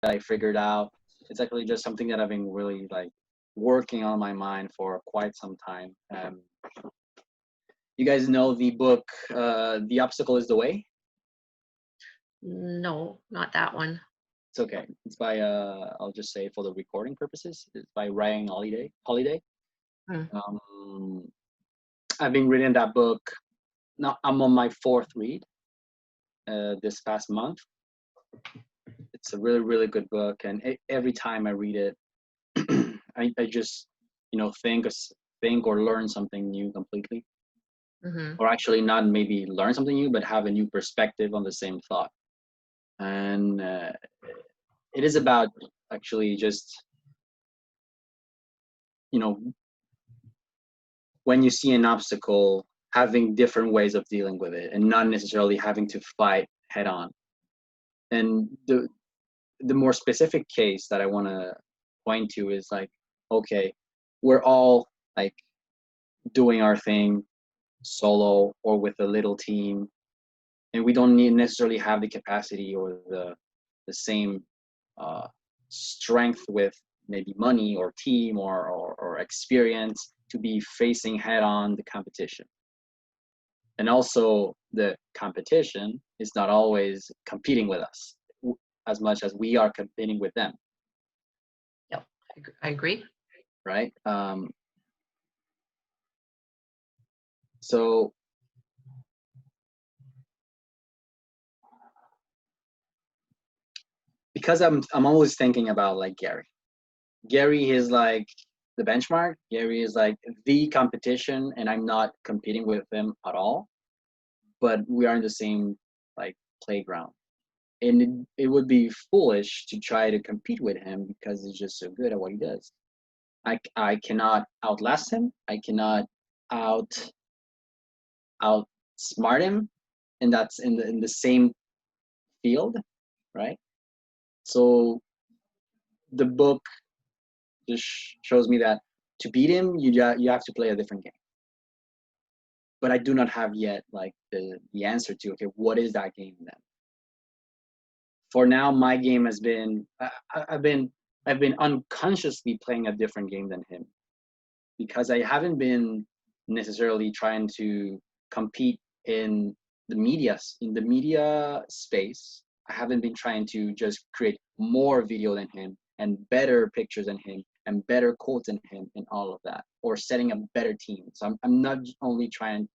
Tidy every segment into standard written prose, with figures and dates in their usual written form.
I figured out. It's actually just something that I've been really like working on my mind for quite some time. You guys know the book, The Obstacle is the Way? No, not that one. It's okay. It's by, I'll just say for the recording purposes, it's by Ryan Holiday. Hmm. I've been reading that book. Now I'm on my fourth read this past month. It's a really, really good book. And every time I read it, I just, think or learn something new completely. Mm-hmm. Or actually not maybe learn something new, but have a new perspective on the same thought. And it is about actually just, when you see an obstacle, having different ways of dealing with it and not necessarily having to fight head on. And the more specific case that I want to point to is like, okay, we're all like doing our thing solo or with a little team, and we don't need necessarily have the capacity or the same strength with maybe money or team or experience to be facing head on the competition. And also the competition is not always competing with us as much as we are competing with them. Yep, I agree. Right. So because I'm always thinking about like Gary is like the benchmark. Gary is like the competition, and I'm not competing with him at all. But we are in the same like playground, and it would be foolish to try to compete with him because he's just so good at what he does. I cannot outlast him. I cannot outsmart him, and that's in the same field, right? So the book just shows me that to beat him, you have to play a different game. But I do not have yet like the answer to, okay, what is that game then? For now, my game has been I've been unconsciously playing a different game than him because I haven't been necessarily trying to compete in the media space. I haven't been trying to just create more video than him and better pictures than him and better quotes than him and all of that, or setting a better team. So I'm not only trying,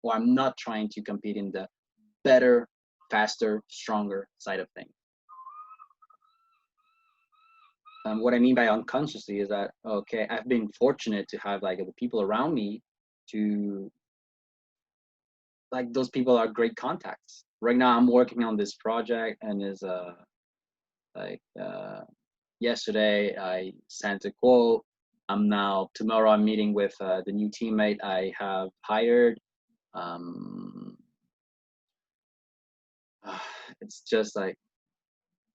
or I'm not trying to compete in the better, faster, stronger side of things. What I mean by unconsciously is that, okay, I've been fortunate to have like the people around me to, like, those people are great contacts. Right now I'm working on this project, and is like yesterday I sent a quote. Tomorrow I'm meeting with the new teammate I have hired. um it's just like,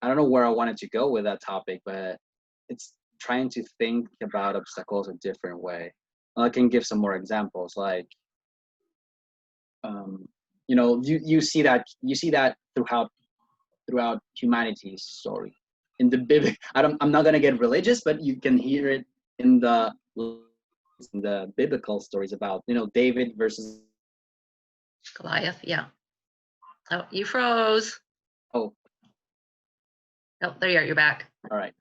I don't know where I wanted to go with that topic, but it's trying to think about obstacles a different way. I can give some more examples, like, you see that throughout humanity's story. In the I'm not gonna get religious, but you can hear it in the biblical stories about David versus. Goliath, yeah. Oh, you froze. Oh, Oh, there you are. You're back. all right.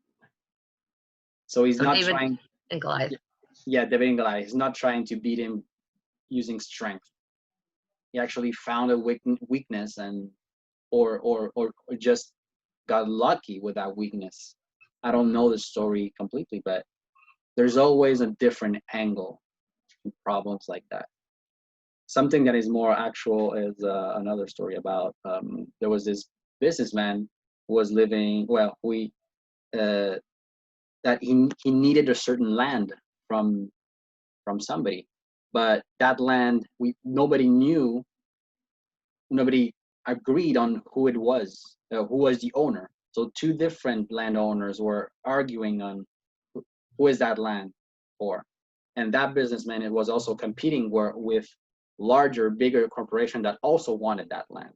So he's So not David trying. and Goliath. Yeah, David and Goliath. He's not trying to beat him using strength. He actually found a weakness, and or just got lucky with that weakness. I don't know the story completely, but there's always a different angle to problems like that. Something that is more actual is another story about, there was this businessman who was living, well, we uh, that he needed a certain land from somebody, but that land, nobody agreed on who it was, who was the owner. So two different landowners were arguing on who is that land for. And that businessman, it was also competing with larger, bigger corporation that also wanted that land.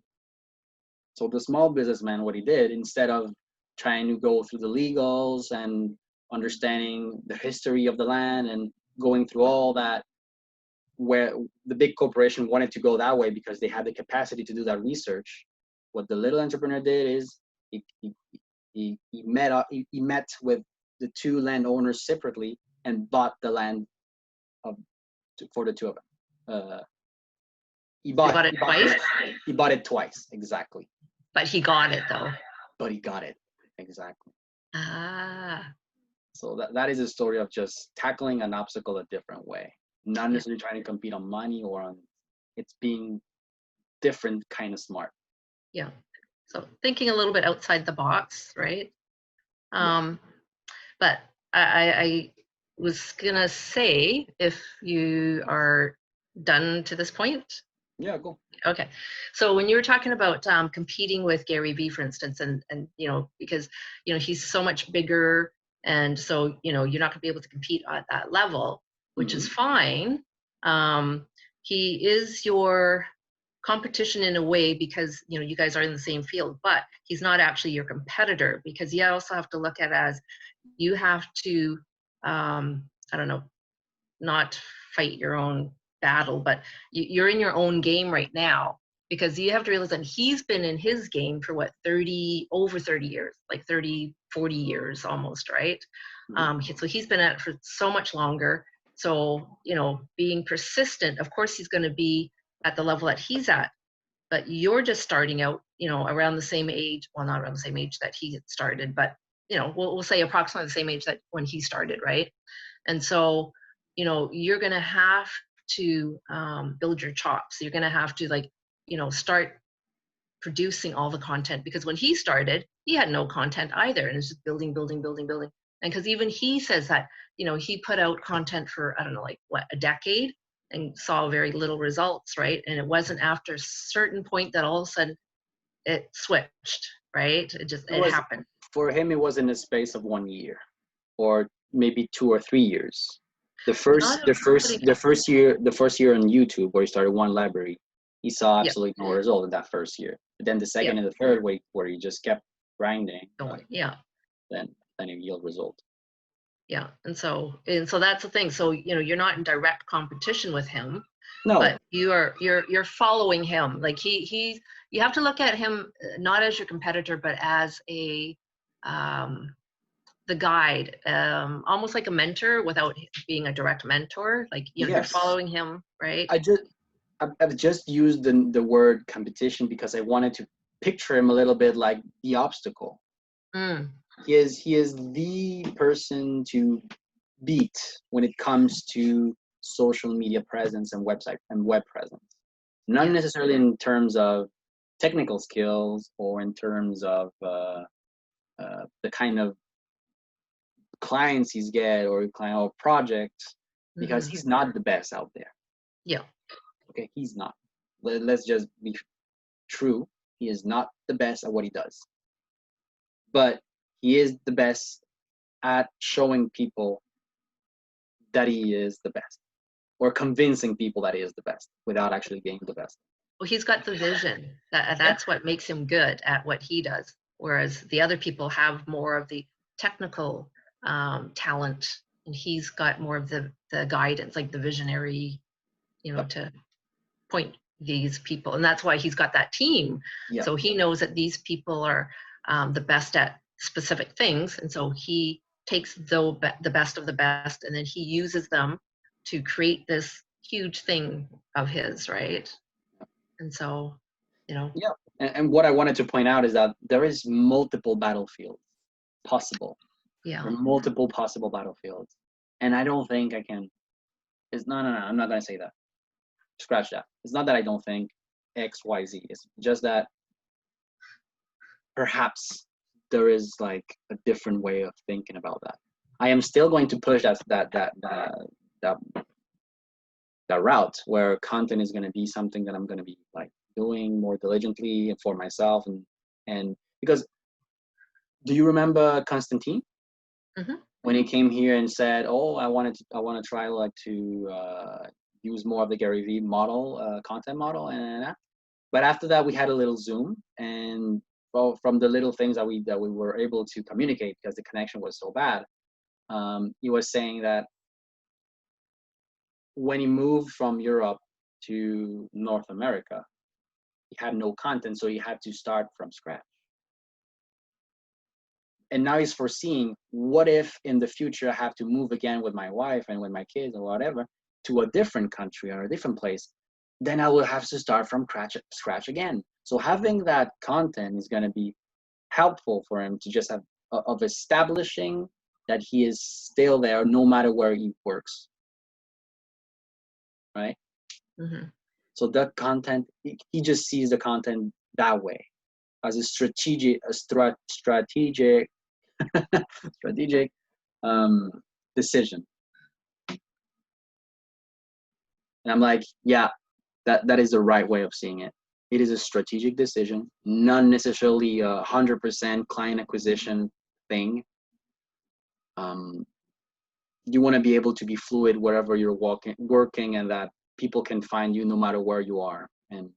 So the small businessman, what he did, instead of trying to go through the legals and understanding the history of the land and going through all that, where the big corporation wanted to go that way because they had the capacity to do that research. What the little entrepreneur did is he met with the two landowners separately and bought the land of, for the two of them. He bought it twice, He bought it twice, exactly. but he got it though. But he got it, exactly. Ah, So that is a story of just tackling an obstacle a different way. Not necessarily trying to compete on money or on, it's being different kind of smart. yeah. So thinking a little bit outside the box, right? But I was gonna say, if you are done to this point. Yeah, go. Okay. So when you were talking about competing with Gary Vee, for instance, and you know, because you know he's so much bigger, and so you know you're not gonna be able to compete at that level, which is fine. He is your competition in a way because you know you guys are in the same field, but he's not actually your competitor, because you also have to look at it as you have to I don't know, not fight your own battle, but you're in your own game right now, because you have to realize that he's been in his game for what, over 30 years, like 30 40 years almost, right? So he's been at it for so much longer. So you know, being persistent, of course he's going to be at the level that he's at, but you're just starting out, you know, around the same age, well, not around the same age that he had started, but you know, we'll say approximately the same age that when he started, right? And so you know, you're going to have to build your chops. You're going to have to, like, you know, start producing all the content, because when he started he had no content either, and it's just building. And because even he says that, you know, he put out content for, I don't know, like what, a decade, and saw very little results, right? And it wasn't after a certain point that all of a sudden it switched, right? It happened. For him, it was in a space of 1 year or maybe 2 or 3 years. The first year on YouTube, where he started one library, he saw absolutely no result in that first year. But then the second and the third week, where he just kept grinding, then it yield result. Yeah, and so that's the thing. So you know, you're not in direct competition with him, no, but you're following him. Like you have to look at him not as your competitor, but as a the guide, almost like a mentor without being a direct mentor. Like, you know, you're following him, right? I've just used the word competition because I wanted to picture him a little bit like the obstacle. He is the person to beat when it comes to social media presence and website and web presence. Not necessarily in terms of technical skills or in terms of the kind of clients he's get or client or projects, because he's not the best out there. Yeah. Okay, he's not. Let's just be true. He is not the best at what he does. But he is the best at showing people that he is the best, or convincing people that he is the best without actually being the best. Well, he's got the vision. That's what makes him good at what he does, whereas the other people have more of the technical talent, and he's got more of the guidance, like the visionary, you know, to point these people. And that's why he's got that team. So he knows that these people are the best at specific things, and so he takes the best of the best, and then he uses them to create this huge thing of his, right? And so, you know. Yeah. And what I wanted to point out is that there is multiple battlefields possible. Yeah. There are multiple possible battlefields. And I don't think I can. No, I'm not going to say that. Scratch that. It's not that I don't think X, Y, Z. It's just that perhaps there is like a different way of thinking about that. I am still going to push that route where content is going to be something that I'm going to be like doing more diligently and for myself, and because, do you remember Constantine when he came here and said, "Oh, I want to try like to use more of the Gary Vee model, content model," and that. But after that, we had a little Zoom, and well, from the little things that we were able to communicate because the connection was so bad, he was saying that when he moved from Europe to North America, he had no content, so he had to start from scratch. And now he's foreseeing, what if in the future I have to move again with my wife and with my kids or whatever to a different country or a different place, then I will have to start from scratch again. So having that content is going to be helpful for him to just have of establishing that he is still there no matter where he works, right? Mm-hmm. So that content, he just sees the content that way, as a strategic decision. And I'm like, yeah, that is the right way of seeing it. It is a strategic decision, not necessarily 100% client acquisition thing. You want to be able to be fluid wherever you're working, and that people can find you no matter where you are. And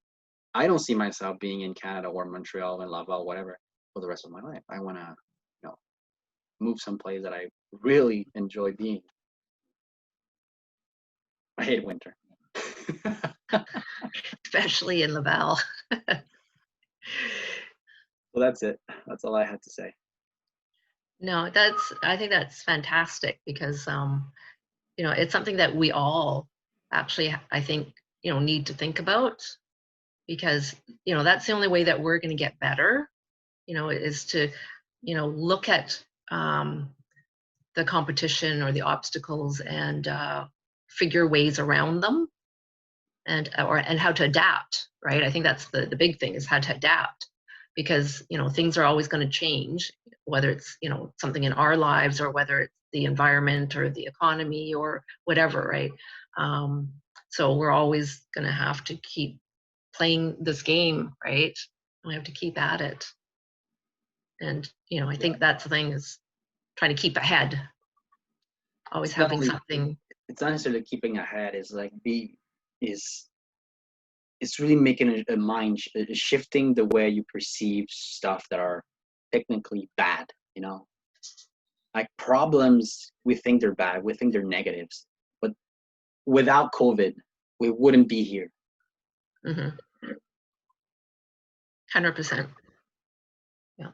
I don't see myself being in Canada or Montreal and Laval, whatever, for the rest of my life. I want to, move someplace that I really enjoy being. I hate winter. Especially in Laval. Well, that's it. That's all I had to say. No, I think that's fantastic because, it's something that we all actually, I think, need to think about, because, that's the only way that we're going to get better, is to, look at the competition or the obstacles and figure ways around them, and how to adapt, right? I think that's the big thing, is how to adapt, because things are always going to change, whether it's something in our lives or whether it's the environment or the economy or whatever, right? So we're always going to have to keep playing this game, right? We have to keep at it. And I think that's the thing, is trying to keep ahead, always It's not having only, something. it's not necessarily keeping ahead. It's like it's really making a mind shifting the way you perceive stuff that are technically bad. Like problems, we think they're bad, we think they're negatives, but without COVID, we wouldn't be here. 100%. Yeah.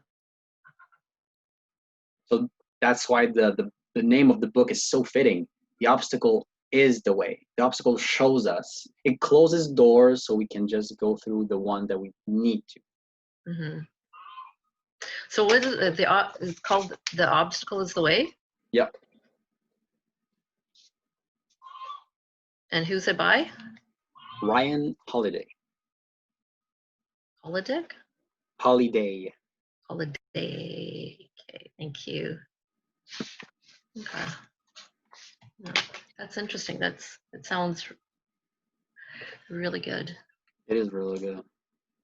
So that's why the name of the book is so fitting. The obstacle is the way. The obstacle shows us. It closes doors so we can just go through the one that we need to. Mm-hmm. So what is it? It's called The Obstacle is the Way? Yep. And who's it by? Ryan Holiday. Holiday? Holiday. Holiday. Okay, thank you. Okay. No, that's interesting. It sounds really good. It is really good.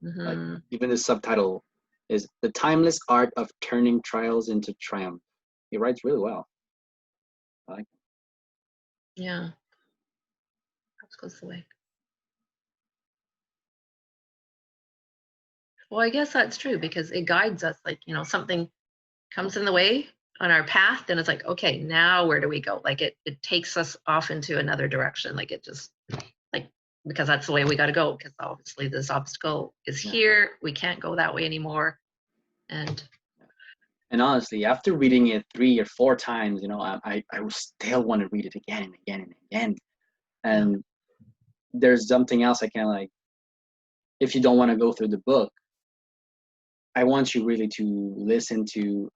Mm-hmm. Like, even the subtitle is The Timeless Art of Turning Trials into Triumph. He writes really well. I like it. Yeah. Goes the way. Well, I guess that's true, because it guides us. Like, something comes in the way on our path, then it's like, okay, now where do we go? Like it takes us off into another direction. Like it just, like, because that's the way we got to go, because obviously this obstacle is here. We can't go that way anymore. And honestly, after reading it 3 or 4 times, I would still want to read it again and again and again. And there's something else I can, like, if you don't want to go through the book, I want you really to listen to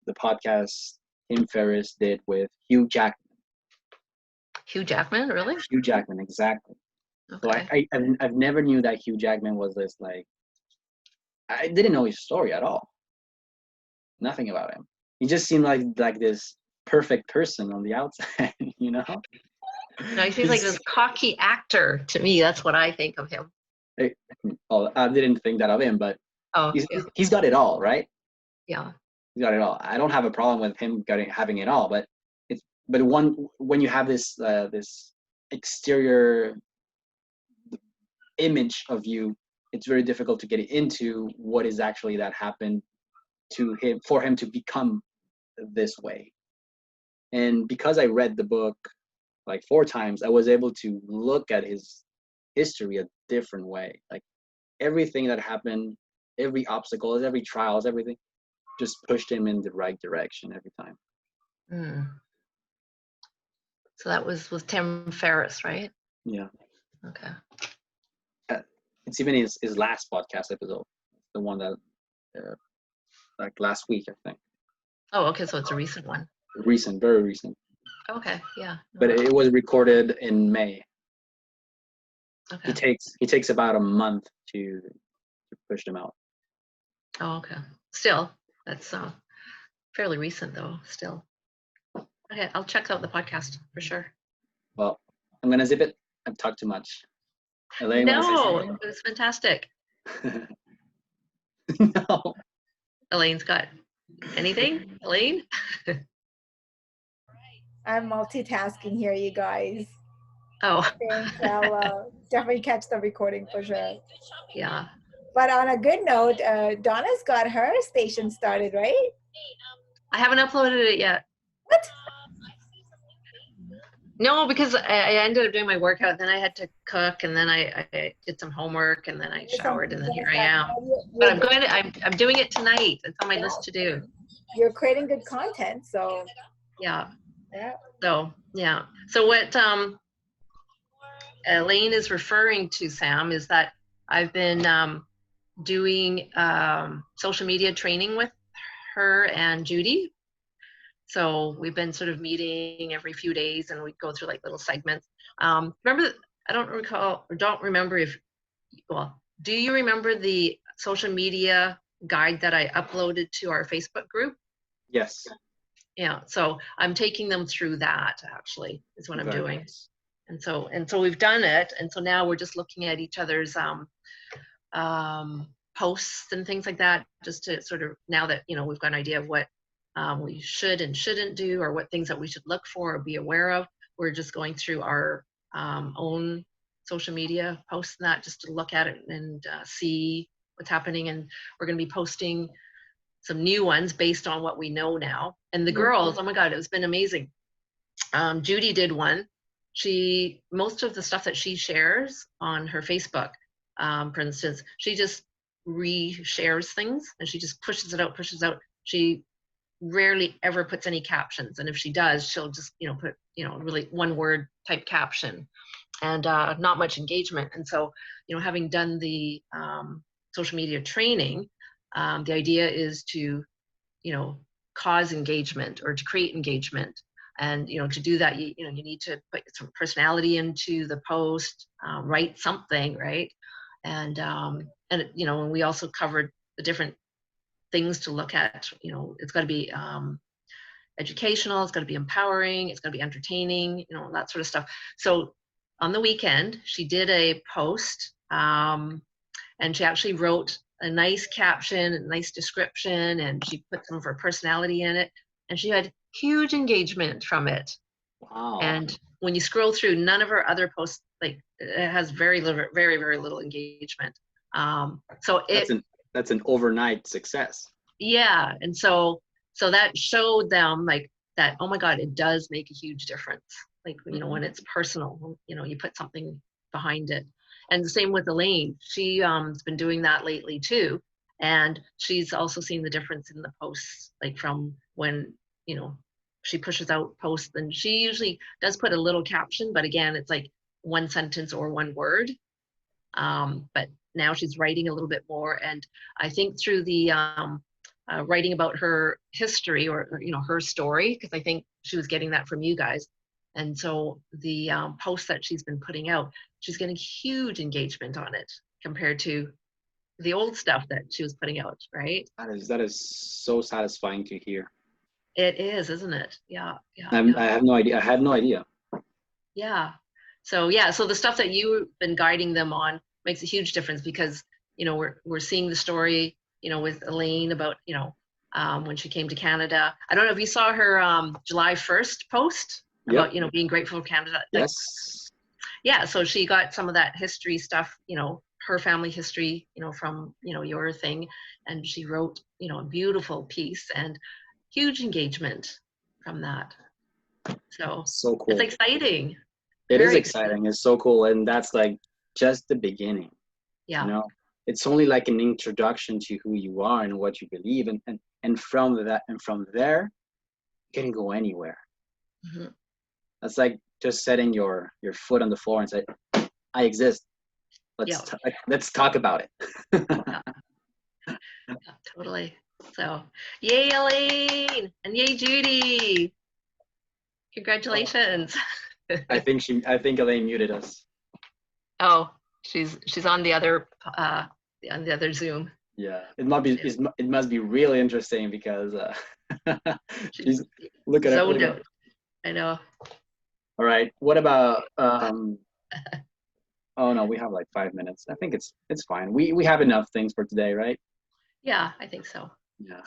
the podcast Tim Ferriss did with Hugh Jackman. Hugh Jackman, really? Hugh Jackman, exactly. Okay. So I've never knew that Hugh Jackman was this, like, I didn't know his story at all. Nothing about him. He just seemed like this perfect person on the outside, No, he seems like this cocky actor to me. That's what I think of him. I didn't think that of him, but he's got it all, right? Yeah. He's got it all. I don't have a problem with him having it all, but when you have this this exterior image of you it's very difficult to get into what is actually that happened to him, for him to become this way. And because I read the book like 4 times, I was able to look at his history a different way. Like everything that happened, every obstacle, every trials, everything just pushed him in the right direction every time. Mm. So that was with Tim Ferriss, right? Yeah. Okay. It's even his last podcast episode, the one that like last week, I think. Oh, okay. So it's a recent one. Recent, very recent. Okay. Yeah. But it was recorded in May. Okay. He takes about a month to push them out. Oh, okay. Still, that's fairly recent though. Still. Okay, I'll check out the podcast for sure. Well, I'm gonna zip it. I've talked too much. Elaine, No, it was fantastic. No. Elaine's got anything? Elaine? I'm multitasking here, you guys. Oh. I think I'll definitely catch the recording for sure. Yeah. But on a good note, Donna's got her station started, right? I haven't uploaded it yet. What? No, because I ended up doing my workout, then I had to cook, and then I did some homework, and then I showered, and then here I am. But I'm doing it tonight. It's on my list to do. You're creating good content, so yeah. Yeah. So yeah. So what Elaine is referring to, Sam, is that I've been doing social media training with her and Judy. So we've been sort of meeting every few days, and we go through like little segments. Remember, I don't recall or don't remember if, well, do you remember the social media guide that I uploaded to our Facebook group? Yes. Yeah, so I'm taking them through that, actually, is what I'm doing. Nice. And so we've done it, and so now we're just looking at each other's posts and things like that, just to sort of, now that we've got an idea of what we should and shouldn't do, or what things that we should look for or be aware of. We're just going through our own social media posts and that, just to look at it and see what's happening. And we're going to be posting some new ones based on what we know now. And the girls, oh my God, it's been amazing. Judy did one. Most of the stuff that she shares on her Facebook, for instance, she just reshares things, and she just pushes it out. She rarely ever puts any captions, and if she does, she'll just put really one word type caption, and not much engagement. And so having done the social media training, the idea is to cause engagement, or to create engagement. And to do that, you need to put some personality into the post, write something, right? And we also covered the different things to look at. It's got to be educational, it's got to be empowering, it's got to be entertaining, that sort of stuff. So on the weekend, she did a post, and she actually wrote a nice caption, a nice description, and she put some of her personality in it, and she had huge engagement from it. Wow. And when you scroll through, none of her other posts, like, it has very little engagement. So that's an overnight success. Yeah, and so that showed them like that, oh my God, it does make a huge difference. Like, when it's personal, you put something behind it. And the same with Elaine. She has been doing that lately too. And she's also seen the difference in the posts, like from when, she pushes out posts, and she usually does put a little caption, but again, it's like one sentence or one word. But now she's writing a little bit more. And I think through the writing about her history, or her story, because I think she was getting that from you guys. And so the posts that she's been putting out, she's getting huge engagement on it compared to the old stuff that she was putting out, right? That is so satisfying to hear. It is, isn't it? Yeah. I have no idea. I had no idea. Yeah. So the stuff that you've been guiding them on makes a huge difference, because we're seeing the story with Elaine about when she came to Canada. I don't know if you saw her July 1st post about being grateful for Canada. Yes. Yeah, so she got some of that history stuff her family history, from, your thing. And she wrote, a beautiful piece and huge engagement from that. So So it's cool. exciting. It is Very exciting. It's so cool. And that's like just the beginning. Yeah. It's only like an introduction to who you are and what you believe. And from there, you can go anywhere. Mm-hmm. That's like just setting your foot on the floor and say, I exist. Let's talk about it. Yeah, totally. So, yay, Elaine, and yay, Judy. Congratulations. I think Elaine muted us. Oh, she's on the other Zoom. Yeah, it must be really interesting because she's look at zoned it. out. I know. All right. What about oh no, we have like 5 minutes. I think it's fine. We have enough things for today, right? Yeah, I think so. Yeah.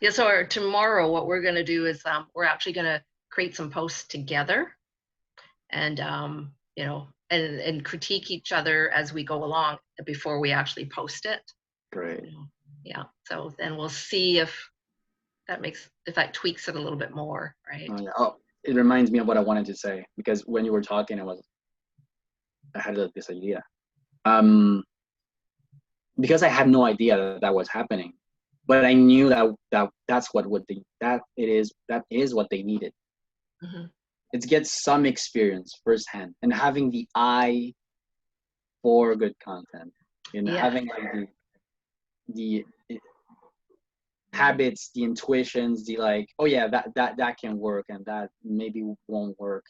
So tomorrow what we're going to do is we're actually going to create some posts together, and and critique each other as we go along before we actually post it. Great. Yeah. So then we'll see if that tweaks it a little bit more, right? Oh, yeah. Oh, it reminds me of what I wanted to say, because when you were talking, I had this idea. Because I had no idea that was happening, but I knew that is what they needed. Mm-hmm. It's to get some experience firsthand and having the eye for good content, having like the habits, the intuitions, the like, oh yeah, that can work and that maybe won't work.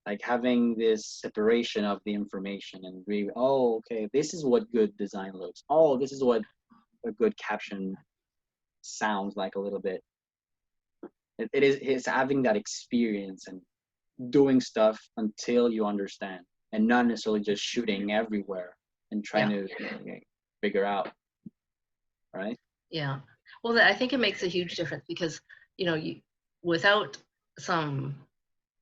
Like having this separation of the information and really, oh, okay, this is what good design looks. Oh, this is what a good caption sounds like a little bit. It's having that experience and doing stuff until you understand, and not necessarily just shooting everywhere and trying to figure out, right? Yeah. Well, I think it makes a huge difference because, without some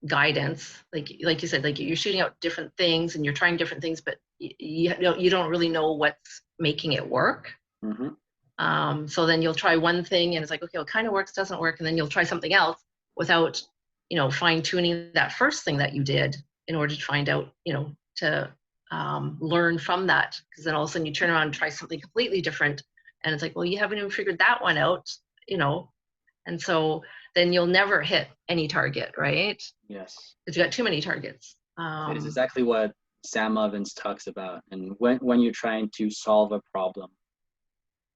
guidance, like you said, like you're shooting out different things and you're trying different things, but you don't really know what's making it work. Mm-hmm. So then you'll try one thing and it's like, okay, it kind of works, doesn't work, and then you'll try something else without fine tuning that first thing that you did in order to find out, to learn from that, because then all of a sudden you turn around and try something completely different and it's like, well, you haven't even figured that one out, and so then you'll never hit any target, right? Yes. Because you got too many targets. It is exactly what Sam Ovens talks about. And when you're trying to solve a problem,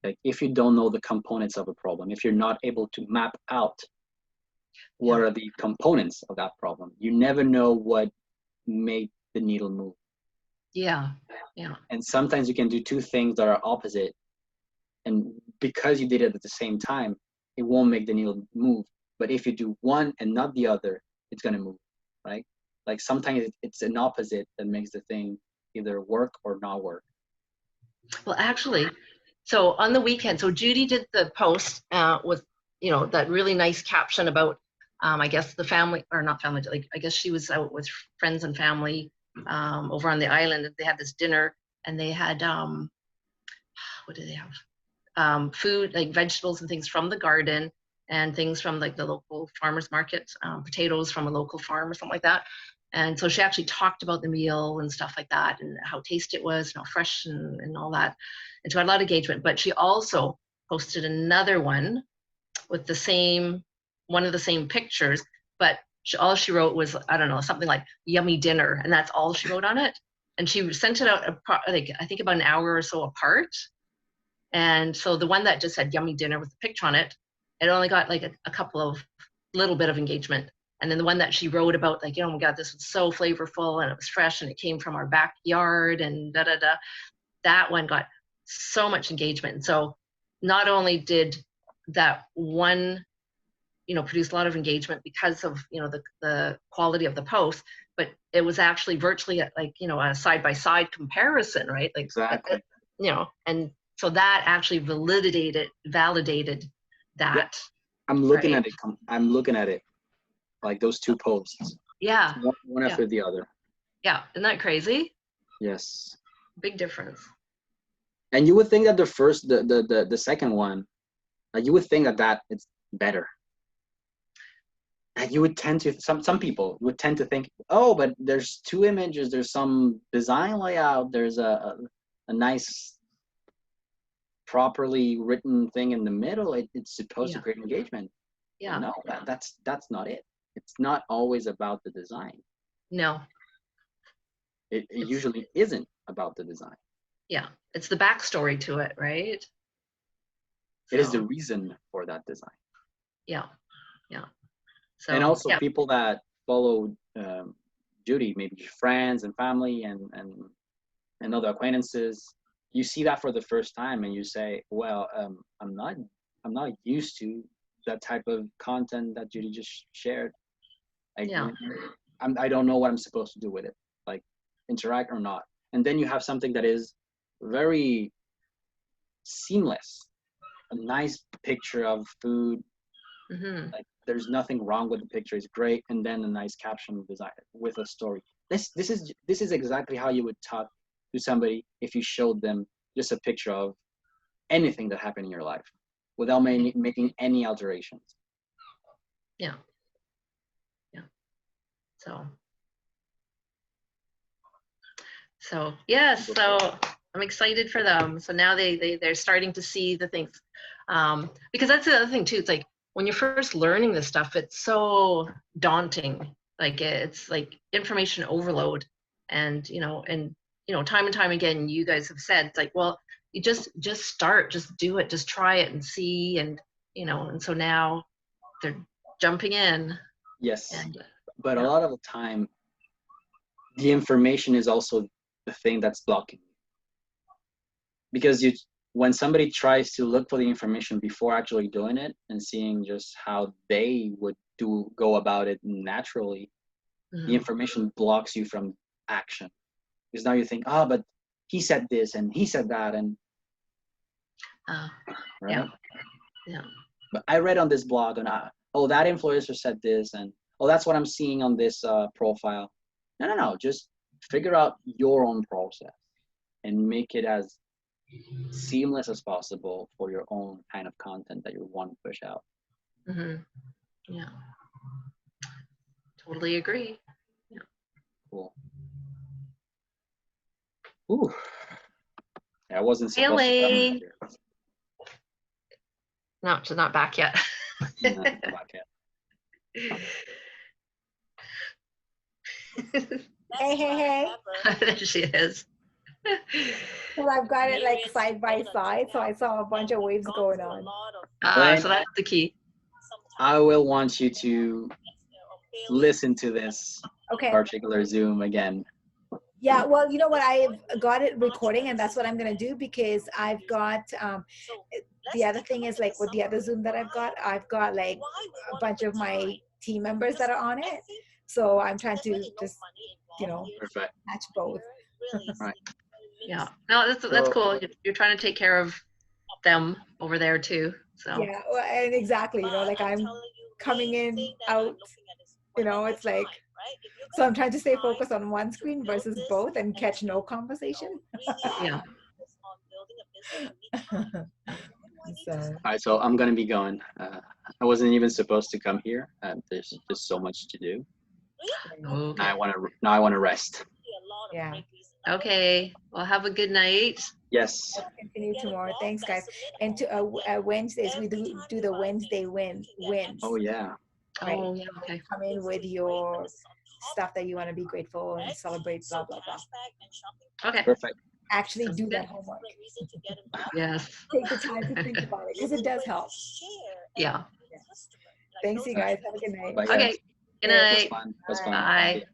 like if you don't know the components of a problem, if you're not able to map out what are the components of that problem, you never know what made the needle move. Yeah. And sometimes you can do two things that are opposite, and because you did it at the same time, it won't make the needle move. But if you do one and not the other, it's going to move, right? Like sometimes it's an opposite that makes the thing either work or not work. Well, actually, so on the weekend, so Judy did the post with, that really nice caption about, I guess the family, or not family, like I guess she was out with friends and family over on the island, and they had this dinner, and they had, what did they have? Food, like vegetables and things from the garden, and things from like the local farmers market, potatoes from a local farm or something like that. And so she actually talked about the meal and stuff like that, and how tasty it was, and how fresh and all that. And so I had a lot of engagement. But she also posted another one with one of the same pictures, but all she wrote was, I don't know, something like yummy dinner, and that's all she wrote on it. And she sent it out, like, I think about an hour or so apart. And so the one that just said yummy dinner with the picture on it, it only got like a couple of little bit of engagement. And then the one that she wrote about, like, oh my God, this was so flavorful and it was fresh and it came from our backyard and that one got so much engagement. And so not only did that one, produce a lot of engagement because of, the quality of the post, but it was actually virtually like, a side-by-side comparison, right? Like, exactly. And so that actually validated that. Yeah. I'm looking at it. I'm looking at it like those two posts. Yeah. One after the other. Yeah. Isn't that crazy? Yes. Big difference. And you would think that the second one, you would think that it's better. And you would tend to, some people would tend to think, oh, but there's two images, there's some design layout, there's a nice properly written thing in the middle. It's supposed to create engagement. Yeah. No, that's not it. It's not always about the design. No. It usually isn't about the design. Yeah, it's the backstory to it, right? It is the reason for that design. Yeah, yeah. So, and also yeah. people that follow Judy, maybe friends and family and other acquaintances, you see that for the first time and you say, well, I'm not used to that type of content that Judy just shared. I don't know what I'm supposed to do with it, like interact or not. And then you have something that is very seamless, a nice picture of food. Mm-hmm. Like there's nothing wrong with the picture, it's great, and then a nice caption design with a story. This is exactly how you would talk to somebody if you showed them just a picture of anything that happened in your life without making any alterations. Yeah. So yes, so I'm excited for them. So now they're starting to see the things, because that's the other thing too. It's like when you're first learning this stuff, it's so daunting. Like it's like information overload, and time and time again, you guys have said, it's like, well, you just start, just do it, just try it and see, and and so now they're jumping in. Yes, but a lot of the time, the information is also the thing that's blocking you. Because when somebody tries to look for the information before actually doing it and seeing just how they would go about it naturally, the information blocks you from action. Because now you think, oh, but he said this and he said that, and right? Yeah. But I read on this blog, and that influencer said this, and that's what I'm seeing on this profile. No. Just figure out your own process and make it as seamless as possible for your own kind of content that you want to push out. Yeah. Totally agree. Yeah. Cool. Ooh. I wasn't supposed to come here. No, she's not back yet. No, not back yet. Hey. There she is. Well, I've got it like side by side, so I saw a bunch of waves going on. So that's the key. I will want you to listen to this particular Zoom again. Yeah, well, you know what? I've got it recording, and that's what I'm going to do, because I've got the other thing is, like with the other Zoom that I've got like a bunch of my team members that are on it. So I'm trying to just, match both. Right. Yeah. No, that's cool. You're trying to take care of them over there too. So yeah, well, and exactly, like I'm coming in, out, it's like, so I'm trying to stay focused on one screen versus both and catch no conversation. Yeah. All right, so I'm gonna be going. I wasn't even supposed to come here. There's just so much to do. Okay. Now I wanna rest. Yeah. Okay. Well, have a good night. Yes. Let's continue tomorrow. Thanks, guys. And to Wednesdays, we do the Wednesday wins. Oh yeah. Right. Oh yeah. Okay. Come in with your stuff that you want to be grateful and celebrate, blah blah blah. Okay. Perfect. Actually do that homework. Yes. Take the time to think about it, because it does help. Yeah. Thanks, you guys. Have a good night. Okay. Good night. It was fun. Bye.